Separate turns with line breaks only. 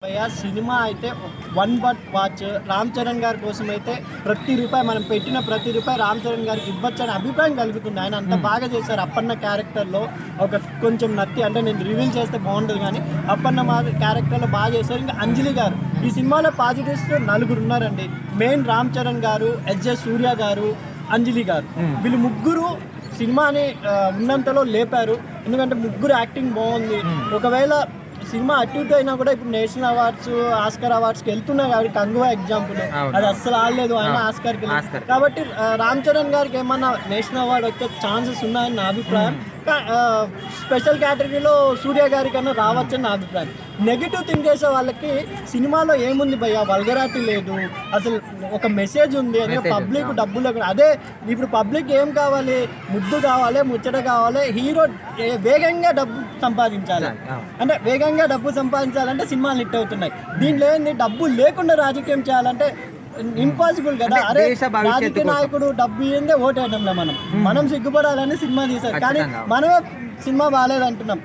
భయ్యా సినిమా అయితే one but watch. Ram Charan గారి కోసం అయితే ప్రతి రూపాయి మనం పెట్టిన ప్రతి రూపాయి రామ్ చరణ్ గారికి ఇవ్వచ్చు అనే అభిప్రాయం కలుగుతుంది. ఆయన అంత బాగా చేశారు. అప్పన్న క్యారెక్టర్లో ఒక కొంచెం నత్తి అంటే నేను రివీల్ చేస్తే బాగుంటుంది కానీ అప్పన్న మా క్యారెక్టర్లో బాగా చేశారు. ఇంకా అంజలి గారు ఈ సినిమాలో పాజిటివ్స్ 4 ఉన్నారండి. మెయిన్ రామ్ చరణ్ గారు, ఎస్జే సూర్య గారు, అంజలి గారు, వీళ్ళు ముగ్గురు సినిమాని ఉన్నంతలో లేపారు. ఎందుకంటే ముగ్గురు యాక్టింగ్ బాగుంది. ఒకవేళ సినిమా అటు ఇటు అయినా కూడా ఇప్పుడు నేషనల్ అవార్డ్స్, ఆస్కర్ అవార్డ్స్కి వెళ్తున్నాయి కాబట్టి కంగువా ఎగ్జాంపుల్ అది అస్సలు ఆడలేదు. ఆయన ఆస్కర్కి కాబట్టి రామ్ చరణ్ గారికి ఏమన్నా నేషనల్ అవార్డు వచ్చే ఛాన్సెస్ ఉన్నాయని నా అభిప్రాయం. స్పెషల్ కేటగిరీలో సూర్య గారి కన్నా రావచ్చని నా అభిప్రాయం. నెగిటివ్ థింక్ చేసే వాళ్ళకి సినిమాలో ఏముంది భయ్యా, వల్గరాటీ లేదు, అసలు ఒక మెసేజ్ ఉంది అని. పబ్లిక్ డబ్బులు అదే ఇప్పుడు పబ్లిక్ ఏం కావాలి, ముద్దు కావాలి, ముచ్చట కావాలి, హీరో వేగంగా డబ్బు సంపాదించాలి. అంటే వేగంగా డబ్బు సంపాదించాలంటే సినిమాలు హిట్ అవుతున్నాయి. దీంట్లో ఏంది, డబ్బు లేకుండా రాజకీయం చేయాలంటే ఇంపాసిబుల్ కదా. అరే రాజకీయ నాయకుడు డబ్బు ఇయ్యందే ఓటేయడంలో మనం సిగ్గుపడాలని సినిమా తీశారు. కానీ మనమే సినిమా బాగాలేదు అంటున్నాం.